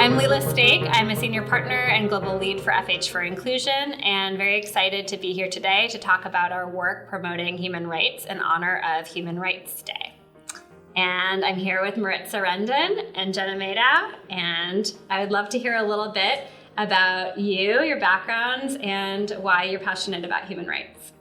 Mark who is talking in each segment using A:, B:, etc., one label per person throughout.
A: I'm Leela Stake. I'm a senior partner and global lead for FH for Inclusion, and very excited to be here today to talk about our work promoting human rights in honor of Human Rights Day. And I'm here with Maritza, Rendon, and Gena, Madow, and I would love to hear a little bit about you, your backgrounds, and why you're passionate about human rights.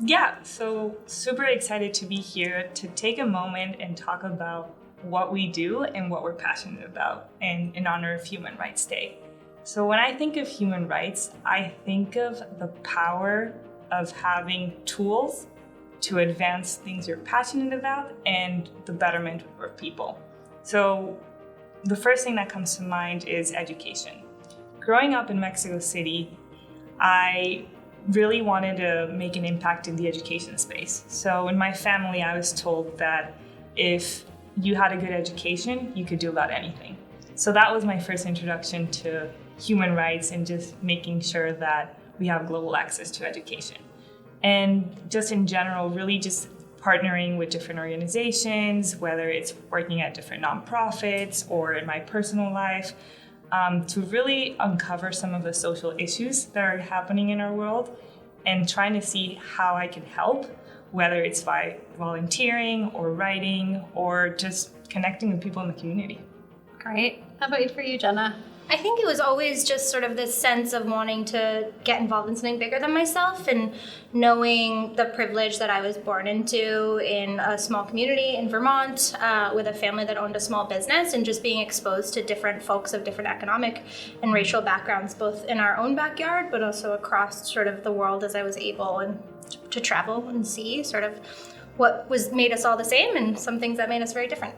B: Yeah, so super excited to be here to take a moment and talk about what we do and what we're passionate about in honor of Human Rights Day. So when I think of human rights, I think of the power of having tools to advance things you're passionate about and the betterment of people. So the first thing that comes to mind is education. Growing up in Mexico City, I really wanted to make an impact in the education space. So in my family, I was told that if you had a good education, you could do about anything. So that was my first introduction to human rights and just making sure that we have global access to education. And just in general, really just partnering with different organizations, whether it's working at different nonprofits or in my personal life, to really uncover some of the social issues that are happening in our world and trying to see how I can help, whether it's by volunteering or writing or just connecting with people in the community.
A: Great. How about for you, Gena?
C: I think it was always just sort of this sense of wanting to get involved in something bigger than myself and knowing the privilege that I was born into in a small community in Vermont with a family that owned a small business, and just being exposed to different folks of different economic and racial backgrounds, both in our own backyard, but also across sort of the world as I was able and to travel and see sort of what made us all the same and some things that made us very different.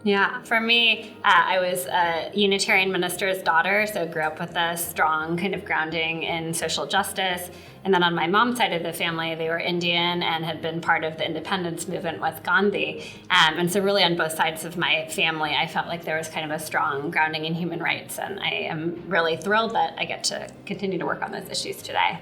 A: Yeah, for me, I was a Unitarian minister's daughter, so grew up with a strong kind of grounding in social justice. And then on my mom's side of the family, they were Indian and had been part of the independence movement with Gandhi. And so really on both sides of my family, I felt like there was kind of a strong grounding in human rights. And I am really thrilled that I get to continue to work on those issues today.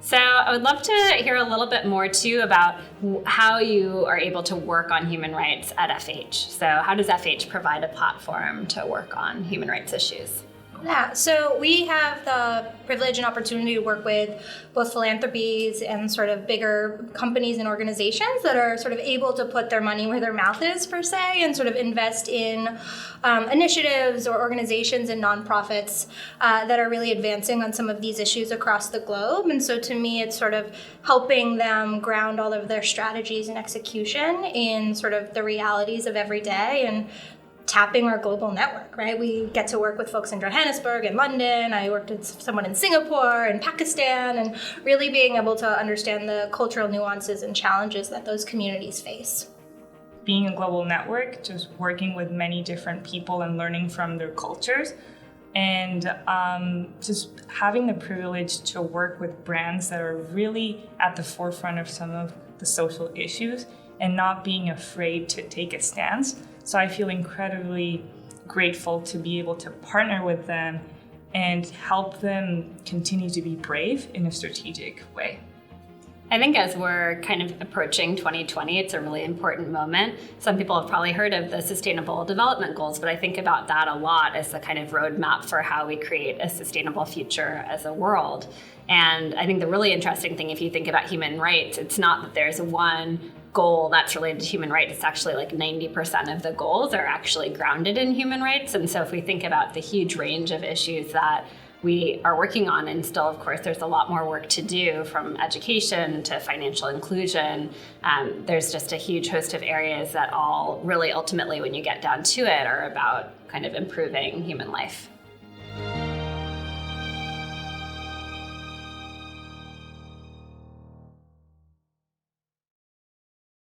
A: So I would love to hear a little bit more, too, about how you are able to work on human rights at FH. So how does FH provide a platform to work on human rights issues?
C: Yeah, so we have the privilege and opportunity to work with both philanthropies and sort of bigger companies and organizations that are sort of able to put their money where their mouth is, per se, and sort of invest in initiatives or organizations and nonprofits that are really advancing on some of these issues across the globe. And so to me, it's sort of helping them ground all of their strategies and execution in sort of the realities of every day and tapping our global network, right? We get to work with folks in Johannesburg and London. I worked with someone in Singapore and Pakistan, and really being able to understand the cultural nuances and challenges that those communities face.
B: Being a global network, just working with many different people and learning from their cultures, and just having the privilege to work with brands that are really at the forefront of some of the social issues and not being afraid to take a stance. So I feel incredibly grateful to be able to partner with them and help them continue to be brave in a strategic way.
A: I think as we're kind of approaching 2020, it's a really important moment. Some people have probably heard of the Sustainable Development Goals, but I think about that a lot as the kind of roadmap for how we create a sustainable future as a world. And I think the really interesting thing, if you think about human rights, it's not that there's one goal that's related to human rights. It's actually like 90% of the goals are actually grounded in human rights. And so if we think about the huge range of issues that we are working on, and still, of course, there's a lot more work to do, from education to financial inclusion. There's just a huge host of areas that all really ultimately, when you get down to it, are about kind of improving human life.